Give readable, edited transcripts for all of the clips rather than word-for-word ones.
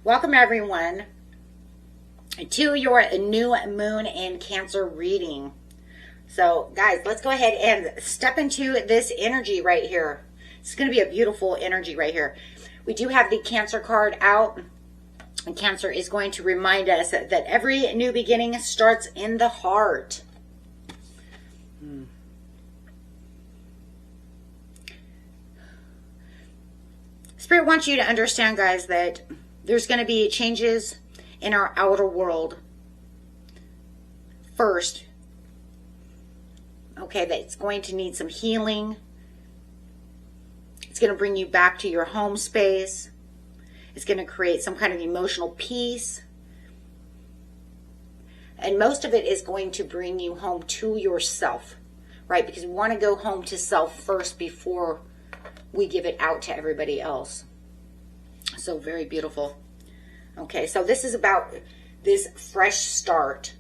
Welcome everyone to your new moon in Cancer reading. So guys, let's go ahead and step into this energy right here. It's going to be a beautiful energy right here. We do have the Cancer card out, and Cancer is going to remind us that every new beginning starts in the heart. Spirit wants you to understand, guys, that there's going to be changes in our outer world first. Okay, that's going to need some healing. It's going to bring you back to your home space. It's going to create some kind of emotional peace. And most of it is going to bring you home to yourself, right? Because we want to go home to self first before we give it out to everybody else. So very beautiful. Okay, so this is about this fresh start.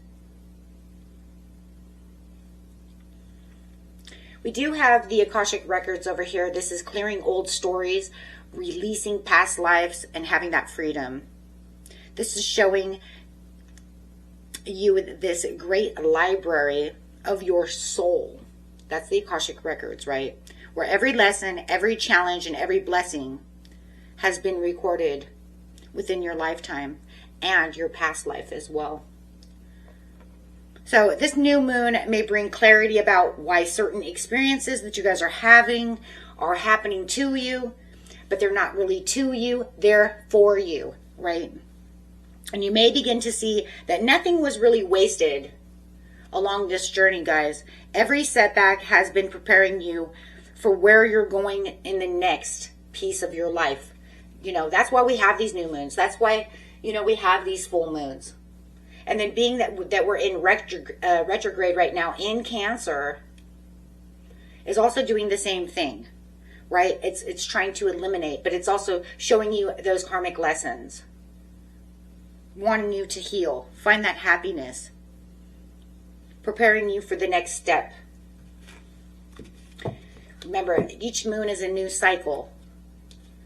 We do have the Akashic records over here. This is clearing old stories, releasing past lives, and having that freedom. This is showing you this great library of your soul. That's the Akashic records, right? Where every lesson, every challenge, and every blessing has been recorded within your lifetime and your past life as well. So this new moon may bring clarity about why certain experiences that you guys are having are happening to you, but they're not really to you, they're for you, right? And you may begin to see that nothing was really wasted along this journey, guys. Every setback has been preparing you for where you're going in the next piece of your life. You know, that's why we have these new moons. That's why, you know, we have these full moons. And then being that we're in retrograde right now in Cancer is also doing the same thing, right? It's trying to eliminate, but it's also showing you those karmic lessons, wanting you to heal, find that happiness, preparing you for the next step. Remember, each moon is a new cycle.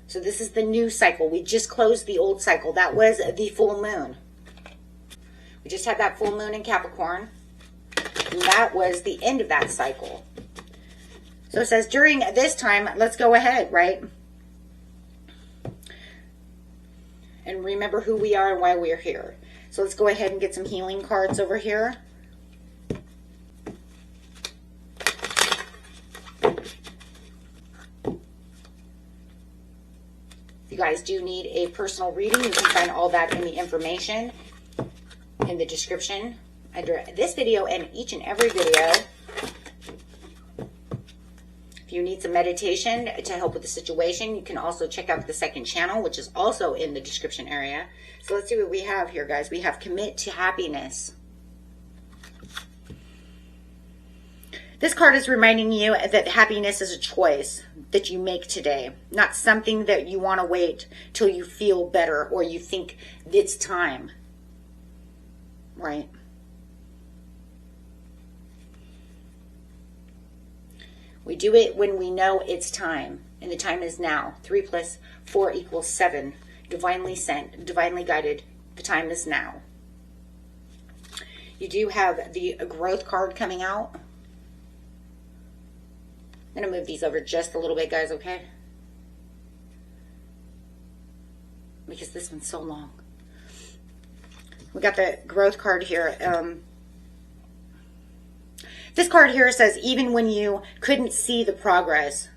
So this is the new cycle. We just closed the old cycle. That was the full moon. We just had that full moon in Capricorn. And that was the end of that cycle. So it says during this time, let's go ahead, right? And remember who we are and why we're here. So let's go ahead and get some healing cards over here. If you guys do need a personal reading, you can find all that in the information in the description under this video and each and every video. If you need some meditation to help with the situation, you can also check out the second channel, which is also in the description area. So let's see what we have here, guys. We have commit to happiness. This card is reminding you that happiness is a choice that you make today, not something that you want to wait till you feel better or you think it's time, right? We do it when we know it's time, and the time is now. 3 + 4 = 7. Divinely sent, divinely guided. The time is now. You do have the growth card coming out. I'm going to move these over just a little bit, guys, okay? Because this one's so long. We got the growth card here. This card here says, even when you couldn't see the progress,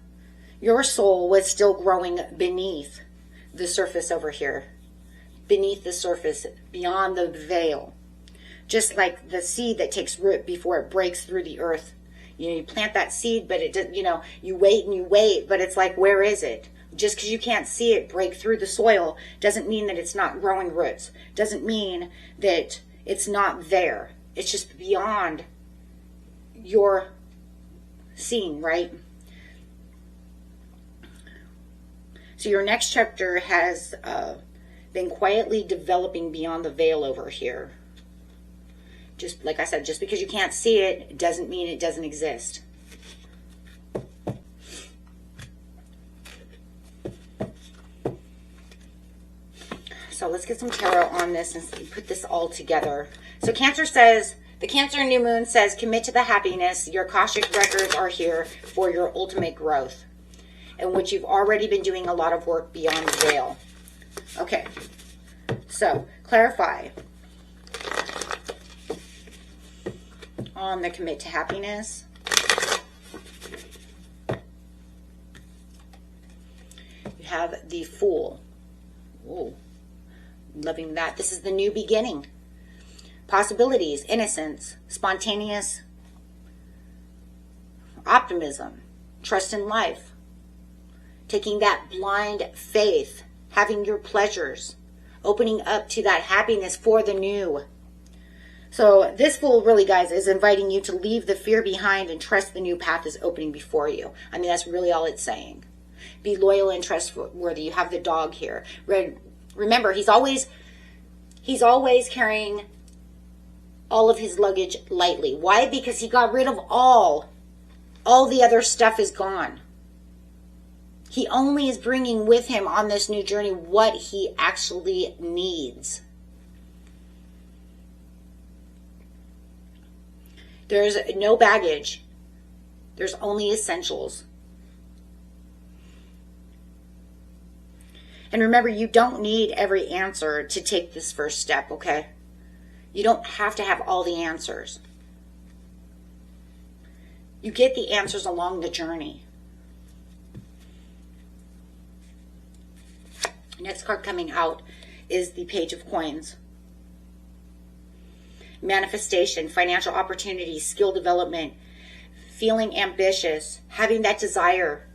your soul was still growing beneath the surface over here. Beneath the surface, beyond the veil. Just like the seed that takes root before it breaks through the earth. You know, you plant that seed, but it doesn't, you know, you wait and you wait, but it's like, where is it? Just because you can't see it break through the soil doesn't mean that it's not growing roots. Doesn't mean that it's not there. It's just beyond your seeing, right? So your next chapter has been quietly developing beyond the veil over here. Just like I said, just because you can't see it doesn't mean it doesn't exist. So let's get some tarot on this and put this all together. So Cancer says, the Cancer new moon says, commit to the happiness. Your Akashic records are here for your ultimate growth, in which you've already been doing a lot of work beyond the veil. Okay, so clarify on the commit to happiness. You have the Fool. Ooh, loving that. This is the new beginning. Possibilities, innocence, spontaneous optimism, trust in life, taking that blind faith, having your pleasures, opening up to that happiness for the new. So this Fool really, guys, is inviting you to leave the fear behind and trust the new path is opening before you. I mean, that's really all it's saying. Be loyal and trustworthy. You have the dog here. Remember, he's always carrying all of his luggage lightly. Why? Because he got rid of all the other stuff is gone. He only is bringing with him on this new journey what he actually needs. There's no baggage. There's only essentials. And remember, you don't need every answer to take this first step, okay? You don't have to have all the answers. You get the answers along the journey. Next card coming out is the Page of Coins. Manifestation, financial opportunities, skill development, feeling ambitious, having that desire.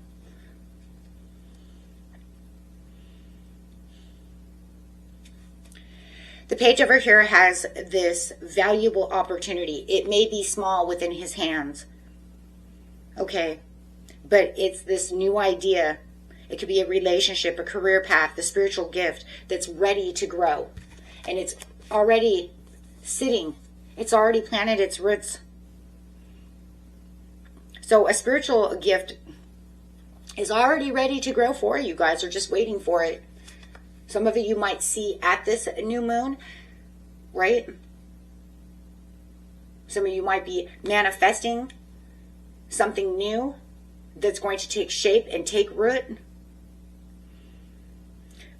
The page over here has this valuable opportunity. It may be small within his hands, okay? But it's this new idea. It could be a relationship, a career path, a spiritual gift that's ready to grow. And it's already sitting. It's already planted its roots. So a spiritual gift is already ready to grow for you guys. Are just waiting for it. Some of it you might see at this new moon, right? Some of you might be manifesting something new that's going to take shape and take root.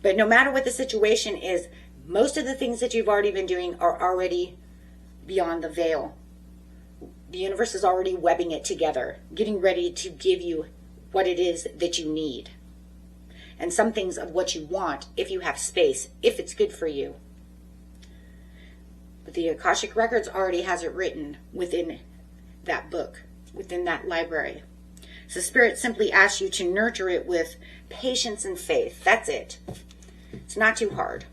But no matter what the situation is, most of the things that you've already been doing are already beyond the veil. The universe is already webbing it together, getting ready to give you what it is that you need. And some things of what you want, if you have space, if it's good for you. But the Akashic Records already has it written within that book, within that library. So Spirit simply asks you to nurture it with patience and faith. That's it. It's not too hard.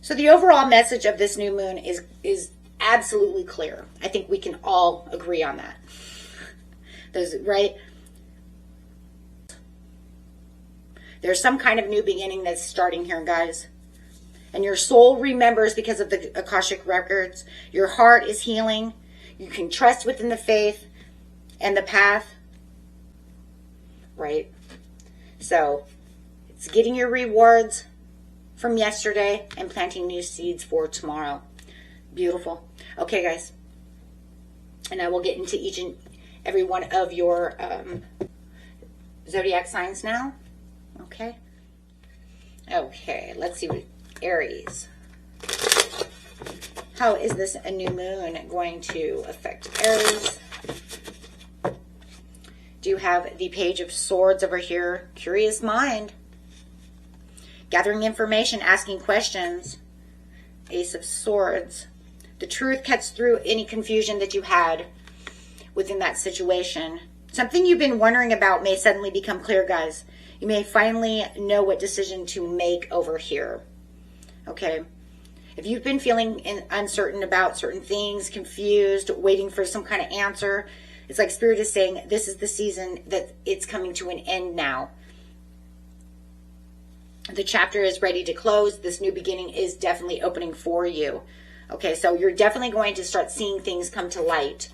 So the overall message of this new moon is absolutely clear. I think we can all agree on that. Right? There's some kind of new beginning that's starting here, guys. And your soul remembers because of the Akashic Records. Your heart is healing. You can trust within the faith and the path. Right? So, it's getting your rewards from yesterday and planting new seeds for tomorrow. Beautiful. Okay, guys. And I will get into each and every one of your zodiac signs now. Okay. Okay, let's see what Aries. How is this a new moon going to affect Aries? Do you have the Page of Swords over here? Curious mind. Gathering information, asking questions. Ace of Swords. The truth cuts through any confusion that you had within that situation. Something you've been wondering about may suddenly become clear, guys. You may finally know what decision to make over here. Okay. If you've been feeling uncertain about certain things, confused, waiting for some kind of answer, it's like Spirit is saying this is the season that it's coming to an end now. The chapter is ready to close. This new beginning is definitely opening for you. Okay, so you're definitely going to start seeing things come to light.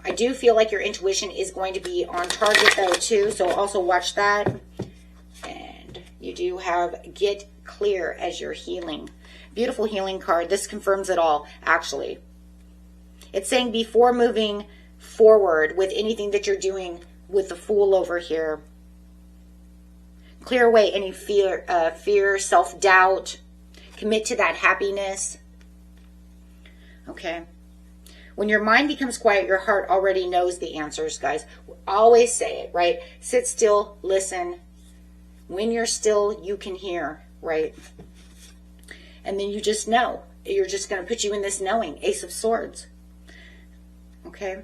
I do feel like your intuition is going to be on target though too, so also watch that. You do have get clear as your healing. Beautiful healing card. This confirms it all, actually. It's saying before moving forward with anything that you're doing with the Fool over here, clear away any fear, self-doubt. Commit to that happiness. Okay. When your mind becomes quiet, your heart already knows the answers, guys. Always say it, right? Sit still, listen. When you're still, you can hear, right? And then you just know. You're just going to put you in this knowing. Ace of Swords. Okay?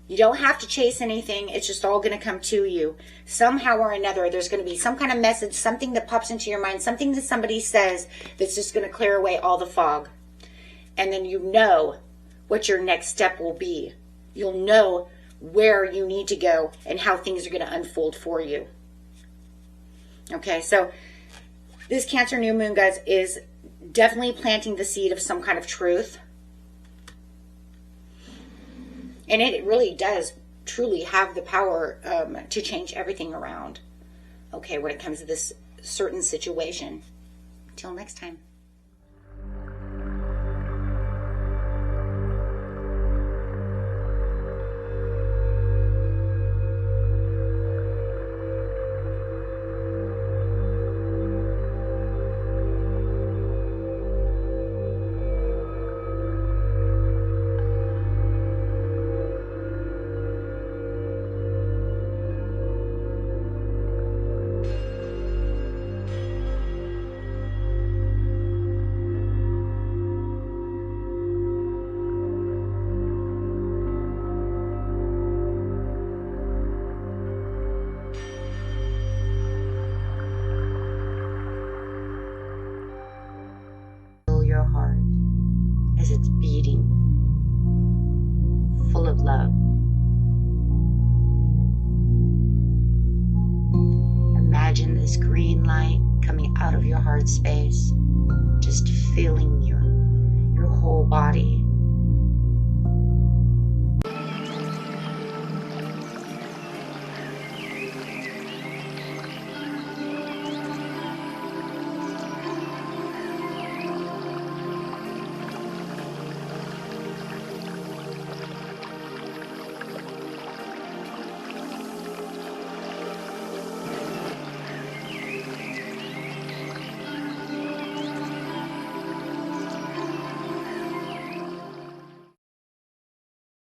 You don't have to chase anything. It's just all going to come to you. Somehow or another, there's going to be some kind of message, something that pops into your mind, something that somebody says that's just going to clear away all the fog. And then you know what your next step will be. You'll know where you need to go and how things are going to unfold for you. Okay, so this Cancer new moon, guys, is definitely planting the seed of some kind of truth. And it really does truly have the power to change everything around. Okay, when it comes to this certain situation. Until next time. Your heart as it's beating, full of love. Imagine this green light coming out of your heart space, just filling your whole body.